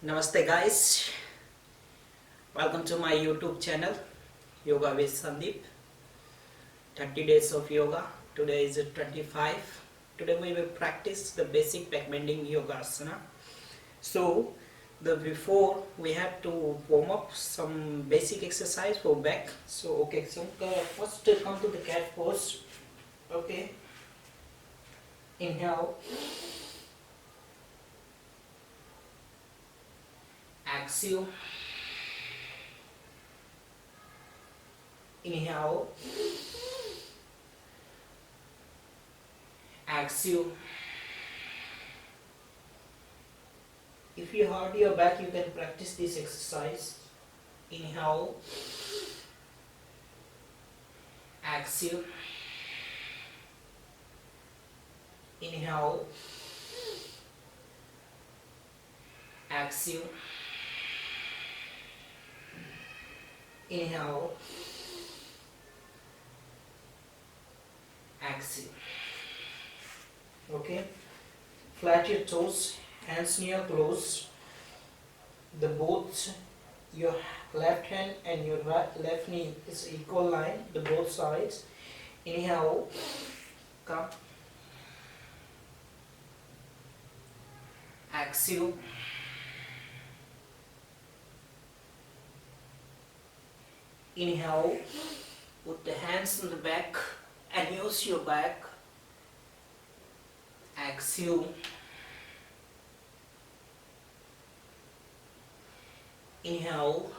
Namaste guys, welcome to my YouTube channel Yoga with Sandeep. 30 days of yoga. Today is 25. Today we will practice the basic back bending yogasana. So before we have to warm up some basic exercise for back. So first come to the cat pose. Okay, inhale, exhale, inhale, exhale. If you hurt your back, you can practice this exercise. Inhale, exhale, inhale, exhale, inhale, exhale. Okay, flat your toes, hands near close. The both your left hand and your left knee is equal line, the both sides. Inhale, come. Exhale. Inhale, put the hands on the back and use your back. Exhale. Inhale.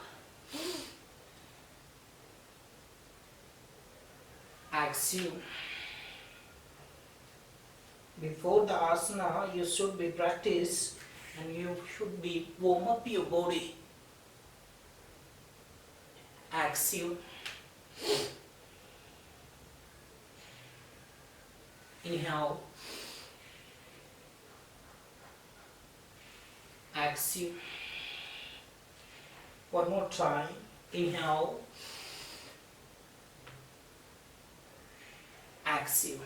Exhale. Before the asana, you should be practice and you should be warm up your body. Exhale. Inhale. Exhale. One more time. Inhale. Exhale.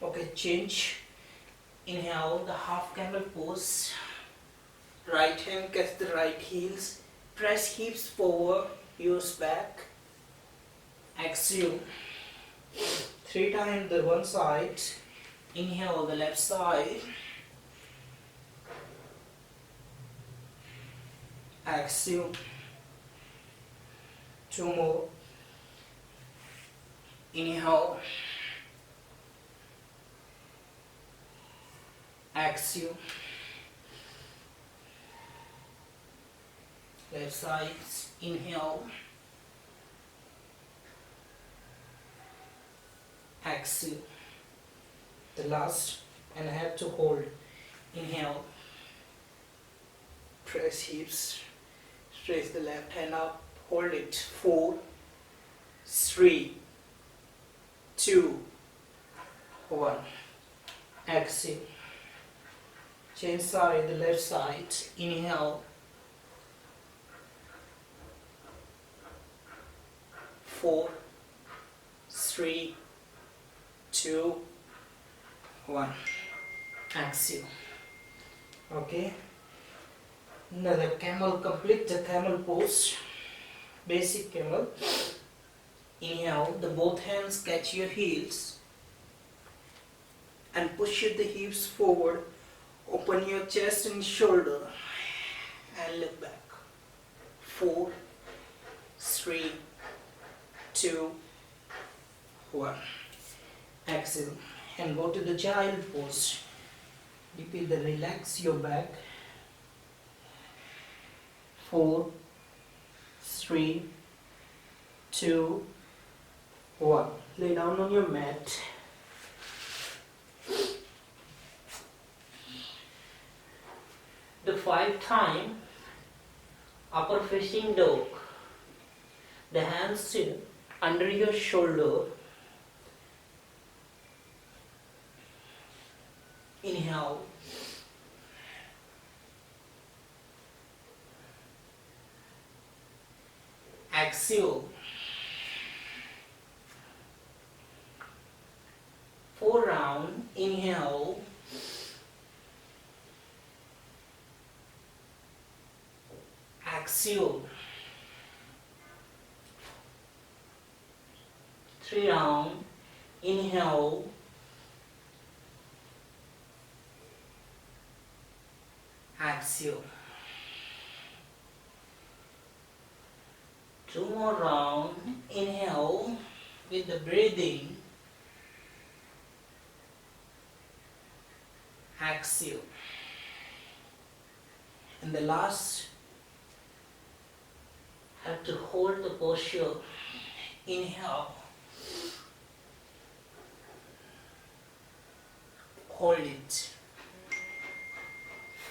Okay, change. Inhale, the half camel pose. Right hand catch the right heels. Press hips forward, use back. Exhale. 3 times the one side. Inhale the left side. Exhale. 2 more. Inhale. Exhale. Left side. Inhale. Exhale. The last, and I have to hold. Inhale. Press hips. Stretch the left hand up. Hold it. 4, 3, 2, 1. Exhale. Change side, the left side. Inhale. 4, 3, 2, 1. Exhale. Okay. Now the camel, complete the camel pose. Basic camel. Inhale, the both hands catch your heels and push the hips forward. Open your chest and shoulder and look back. 4, 3, 2, 1. Exhale and go to the child pose. Repeat the relax your back. 4, 3, 2, 1. Lay down on your mat. The 5 time upper facing dog. The hands sit under your shoulder. Inhale. Exhale. 4 round. Inhale. axial. 3 round. Inhale. Axial. 2 more round. Inhale with the breathing. Axial. And the last, have to hold the posture. Inhale. Hold it.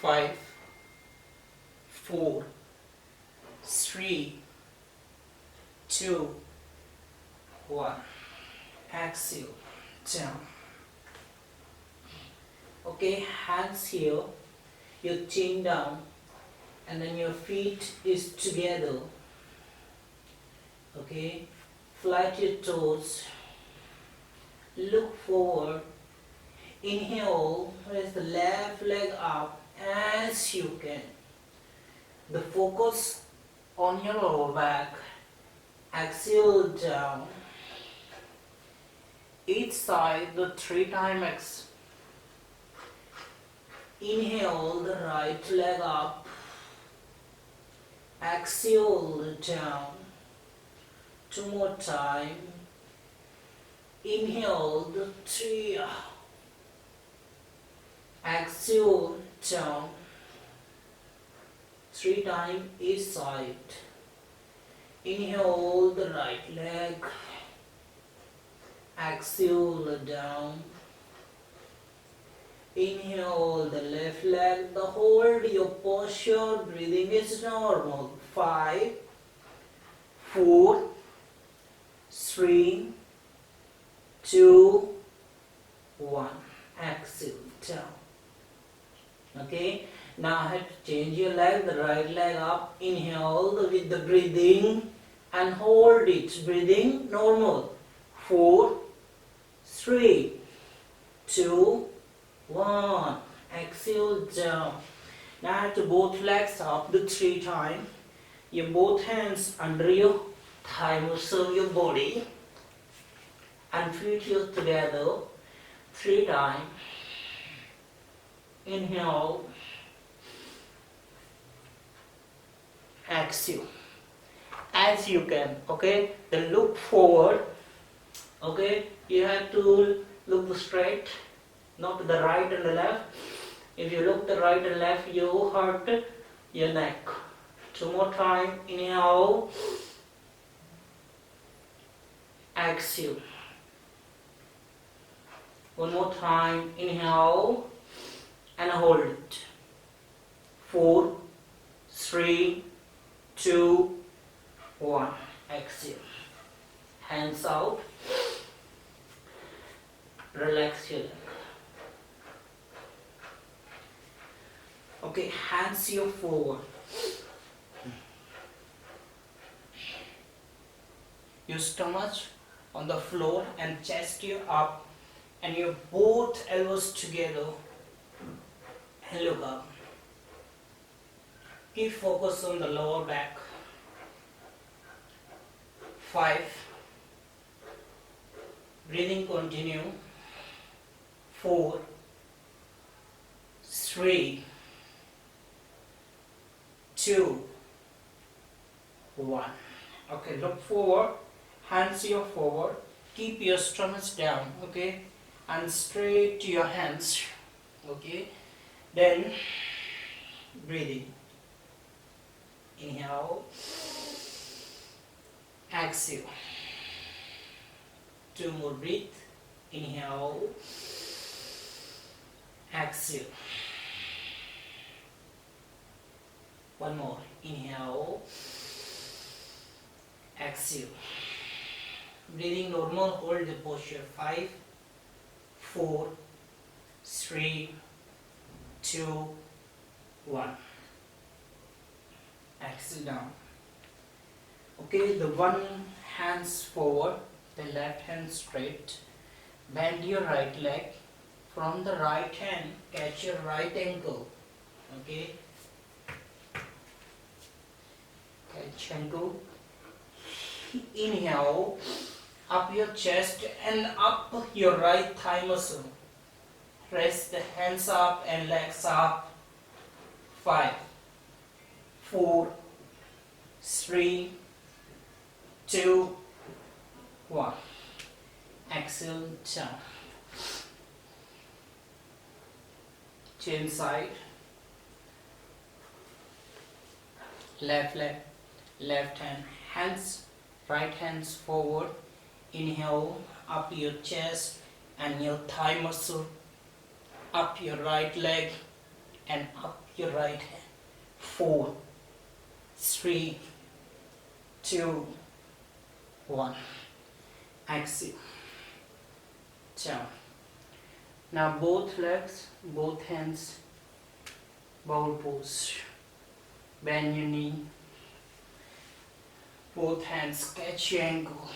5, 4, 3, 2, 1. Exhale. Down. Okay, hands here. Your chin down. And then your feet is together. Okay, flat your toes. Look forward. Inhale, raise the left leg up as you can. The focus on your lower back. Exhale down. Each side, the 3 times. Inhale, the right leg up. Exhale down. 2 more time. Inhale, the 3. Exhale down. 3 times each side. Inhale the right leg. Exhale down. Inhale the left leg. The hold your posture. Breathing is normal. 5, 4, 3, 2, 1. Exhale down. Okay, now I have to change your leg, the right leg up. Inhale with the breathing and hold it. Breathing normal. 4, 3, 2, 1. Exhale down. Now I have to both legs up the 3 times. Your both hands under your thigh muscle, your body, and feet here together 3 times. Inhale. Exhale. As you can, okay? Then look forward. Okay? You have to look straight, not to the right and the left. If you look the right and left, you hurt your neck. 2 more time. Inhale. Exhale. 1 more time. Inhale. And hold it. 4, 3, 2, 1. Exhale. Hands out. Relax your leg. Okay, hands here forward. Your stomach on the floor and chest you up, and your both elbows together. And look up. Keep focus on the lower back. 5. Breathing continue. 4, 3, 2, 1. Okay, look forward. Hands here forward. Keep your stomach down. Okay, and straight to your hands. Okay. Then breathing. Inhale. Exhale. 2 more breath. Inhale. Exhale. 1 more. Inhale. Exhale. Breathing normal. Hold the posture. 5, 4, 3, 2, 1. Exhale down. Okay, the one hands forward, the left hand straight. Bend your right leg. From the right hand, catch your right ankle. Okay. catch ankle. Inhale, up your chest and up your right thigh muscle. Press the hands up and legs up. 5, 4, 3, 2, 1. Exhale, down. Change side. Left leg, left hand, hands, right hands forward. Inhale, up your chest and your thigh muscle. Up your right leg and up your right hand. 4, 3, 2, 1. Exhale. Down. Now both legs, both hands, bowl pose. Bend your knee. Both hands catch your ankle.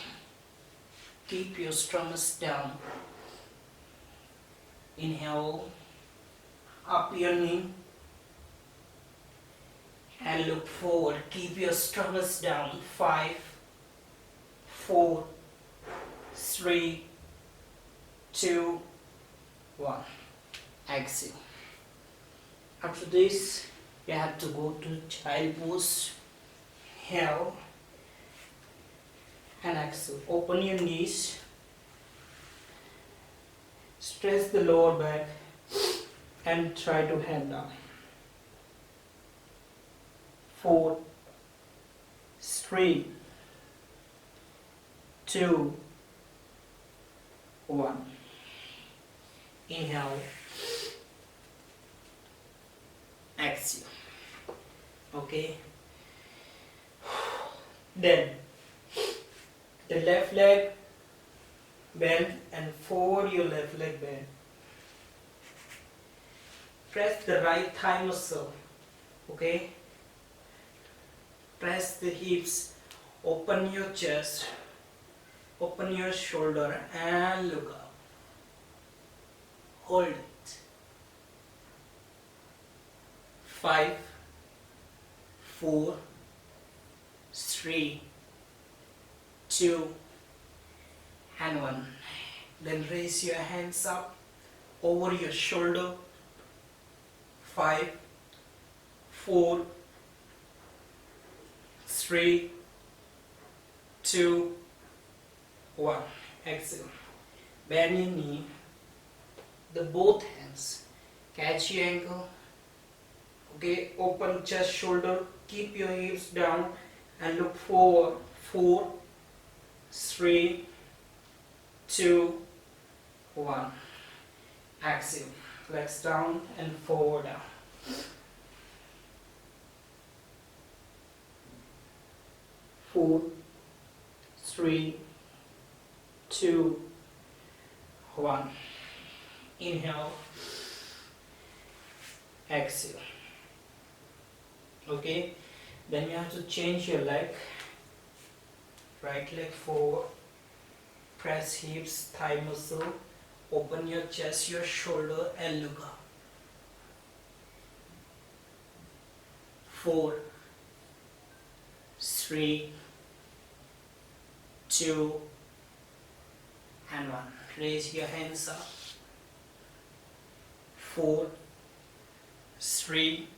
Keep your stomach down. Inhale, up your knee and look forward. Keep your stomach down. 5, 4, 3, 2, 1. Exhale. After this, you have to go to child pose. Inhale and exhale. Open your knees. Stretch the lower back and try to hand down. 4, 3, 2, 1. Inhale. Exhale. Okay. Then the left leg bend and forward your left leg bend. Press the right thigh muscle. Okay. Press the hips. Open your chest. Open your shoulder and look up. Hold it. 5, 4, 3, 2, and 1. Then raise your hands up over your shoulder. 5, 4, 3, 2, 1. Exhale. Bend your knee. The both hands. Catch your ankle. Okay, open chest, shoulder. Keep your hips down and look forward. 4, 3, 2, 1. Exhale. Legs down and forward down. 4, 3, 2, 1. Inhale. Exhale. Okay, then you have to change your leg. Right leg forward. Press hips, thigh muscle. Open your chest, your shoulder, and look up. 4, 3, 2, and 1. Raise your hands up. 4, 3,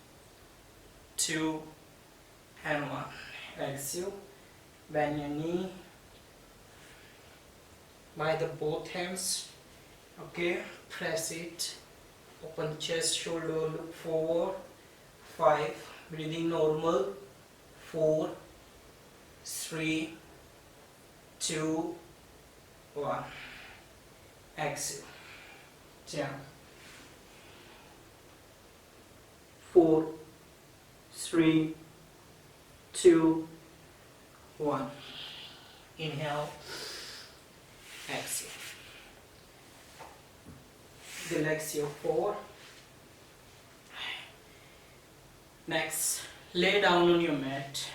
2, and 1. Exhale. Bend your knee by the both hands. Okay, press it. Open chest, shoulder, look forward. 5, breathing normal. 4, 3, 2, 1. Exhale. Down. 4, 3, 2, 1. Inhale. Exhale. Relax your forward. Next, lay down on your mat.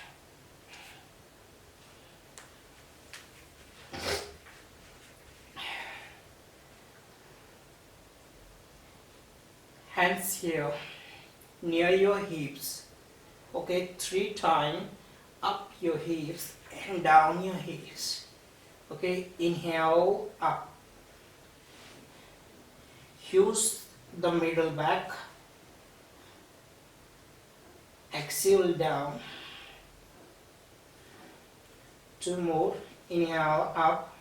Hands here near your hips. Okay, 3 times. up your hips and down your hips. Okay, inhale up. Use the middle back. Exhale down. 2 more. Inhale up.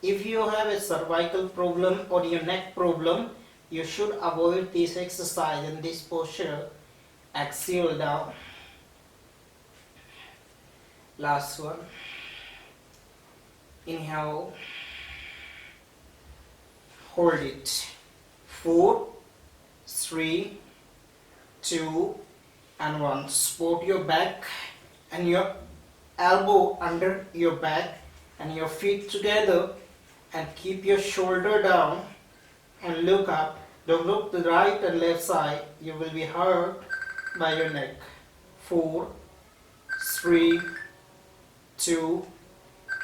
If you have a cervical problem or your neck problem, you should avoid this exercise and this posture. Exhale down. Last one. Inhale. Hold it. 4, 3, 2, and 1. Support your back and your elbow under your back and your feet together, and keep your shoulder down and look up. Don't look to the right and left side. You will be hurt by your neck. 4, 3, 2,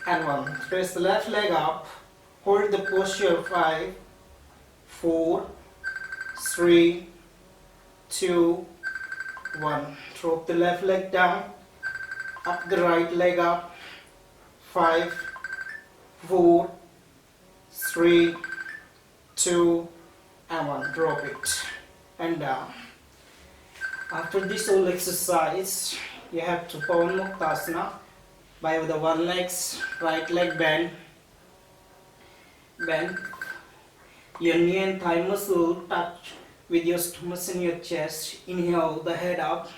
and 1. Press the left leg up. Hold the posture. 5, 4, 3, 2, 1. Drop the left leg down. Up the right leg up. 5, 4, 3, 2, and 1. Drop it and down. After this whole exercise, you have to Pawan Muktasana by the one leg's right leg bend. Bend. Your knee and thigh muscle touch with your stomach in your chest. Inhale the head up.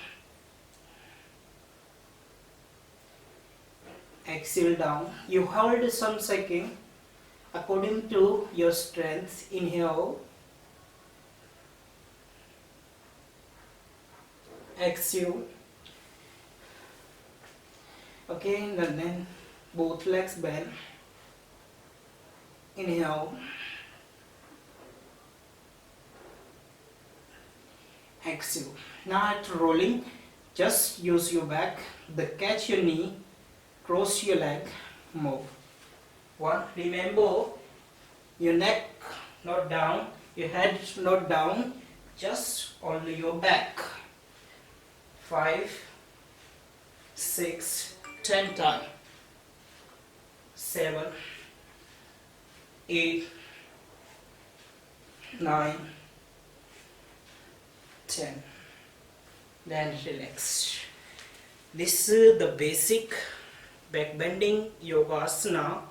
Exhale down. You hold some second according to your strength. Inhale. Exhale. Okay, and then both legs bend. Inhale. Exhale. Now after rolling, just use your back, catch your knee, cross your leg, move. 1. Remember, your neck not down, your head not down, just only your back. 5, 6, 10 times. 7, 8, 9, 10. Then relax. This is the basic back bending yoga asana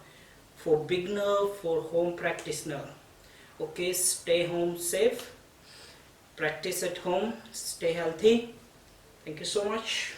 for beginner, for home practitioner. Okay, stay home safe, practice at home, stay healthy. Thank you so much.